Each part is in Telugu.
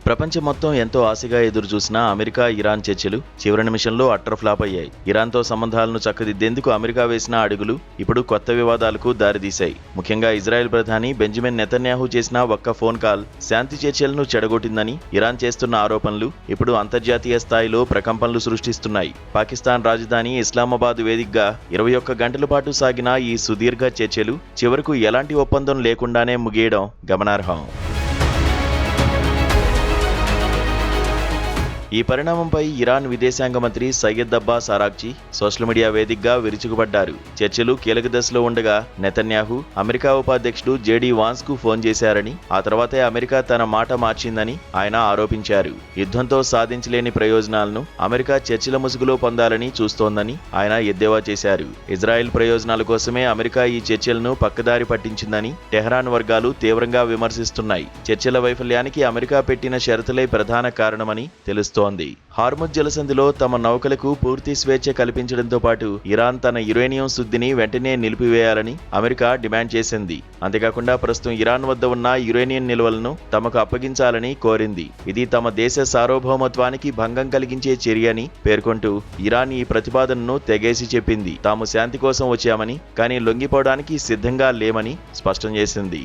ప్రపంచం మొత్తం ఎంతో ఆశగా ఎదురుచూసిన అమెరికా ఇరాన్ చర్చలు చివరి నిమిషంలో అట్టర్ ఫ్లాప్ అయ్యాయి. ఇరాన్తో సంబంధాలను చక్కదిద్దేందుకు అమెరికా వేసిన అడుగులు ఇప్పుడు కొత్త వివాదాలకు దారితీశాయి. ముఖ్యంగా ఇజ్రాయెల్ ప్రధాని బెంజమిన్ నెతన్యాహు చేసిన ఒక్క ఫోన్ కాల్ శాంతి చర్చలను చెడగొట్టిందని ఇరాన్ చేస్తున్న ఆరోపణలు ఇప్పుడు అంతర్జాతీయ స్థాయిలో ప్రకంపనలు సృష్టిస్తున్నాయి. పాకిస్తాన్ రాజధాని ఇస్లామాబాద్ వేదికగా 21 గంటల పాటు సాగిన ఈ సుదీర్ఘ చర్చలు చివరకు ఎలాంటి ఒప్పందం లేకుండానే ముగియడం గమనార్హం. ఈ పరిణామంపై ఇరాన్ విదేశాంగ మంత్రి Syed Abbas Araghchi social media వేదికగా విరుచుకుపడ్డారు. చర్చలు కీలక దశలో ఉండగా నెతన్యాహు అమెరికా ఉపాధ్యక్షుడు జేడీ వాన్స్ కు ఫోన్ చేశారని, ఆ తర్వాతే అమెరికా తన మాట మార్చిందని ఆయన ఆరోపించారు. యుద్ధంతో సాధించలేని ప్రయోజనాలను అమెరికా చర్చల ముసుగులో పొందాలని చూస్తోందని ఆయన ఎద్దేవా చేశారు. ఇజ్రాయెల్ ప్రయోజనాల కోసమే అమెరికా ఈ చర్చలను పక్కదారి పట్టించిందని టెహ్రాన్ వర్గాలు తీవ్రంగా విమర్శిస్తున్నాయి. చర్చల వైఫల్యానికి అమెరికా పెట్టిన షరతులే ప్రధాన కారణమని తెలుస్తోంది. హార్ముజ్ జలసంధిలో తమ నౌకలకు పూర్తి స్వేచ్ఛ కల్పించడంతో పాటు ఇరాన్ తన యురేనియం శుద్ధిని వెంటనే నిలిపివేయాలని అమెరికా డిమాండ్ చేసింది. అంతేకాకుండా ప్రస్తుతం ఇరాన్ వద్ద ఉన్న యురేనియం నిల్వలను తమకు అప్పగించాలని కోరింది. ఇది తమ దేశ సార్వభౌమత్వానికి భంగం కలిగించే చర్య అని పేర్కొంటూ ఇరాన్ ఈ ప్రతిపాదనను తెగేసి చెప్పింది. తాము శాంతి కోసం వచ్చామని, కానీ లొంగిపోవడానికి సిద్ధంగా లేమని స్పష్టం చేసింది.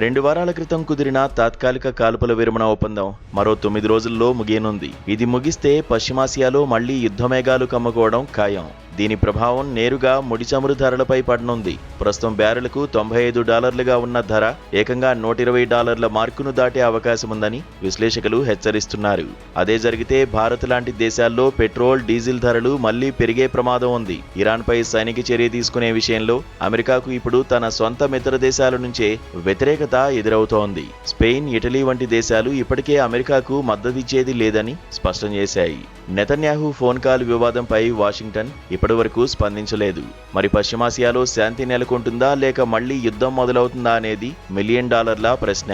2 వారాల క్రితం కుదిరిన తాత్కాలిక కాల్పుల విరమణ ఒప్పందం మరో 9 రోజుల్లో ముగియనుంది. ఇది ముగిస్తే పశ్చిమాసియాలో మళ్లీ యుద్ధమేఘాలు కమ్ముకోవడం ఖాయం. దీని ప్రభావం నేరుగా ముడి చమురు ధరలపై పడనుంది. ప్రస్తుతం బ్యారెల్కు $95గా ఉన్న ధర ఏకంగా $120 మార్కును దాటే అవకాశముందని విశ్లేషకులు హెచ్చరిస్తున్నారు. అదే జరిగితే భారత్ లాంటి దేశాల్లో పెట్రోల్, డీజిల్ ధరలు మళ్లీ పెరిగే ప్రమాదం ఉంది. ఇరాన్పై సైనిక చర్య తీసుకునే విషయంలో అమెరికాకు ఇప్పుడు తన సొంత మిత్ర దేశాల నుంచే వ్యతిరేకత ఎదురవుతోంది. స్పెయిన్, ఇటలీ వంటి దేశాలు ఇప్పటికే అమెరికాకు మద్దతిచ్చేది లేదని స్పష్టం చేశాయి. నెతన్యాహు ఫోన్ కాల్ వివాదంపై వాషింగ్టన్ ఇప్పటివరకు స్పందించలేదు. మరి పశ్చిమాసియాలో శాంతి నెలకొంటుందా లేక మళ్లీ యుద్ధం మొదలవుతుందా అనేది $1 మిలియన్ ప్రశ్న.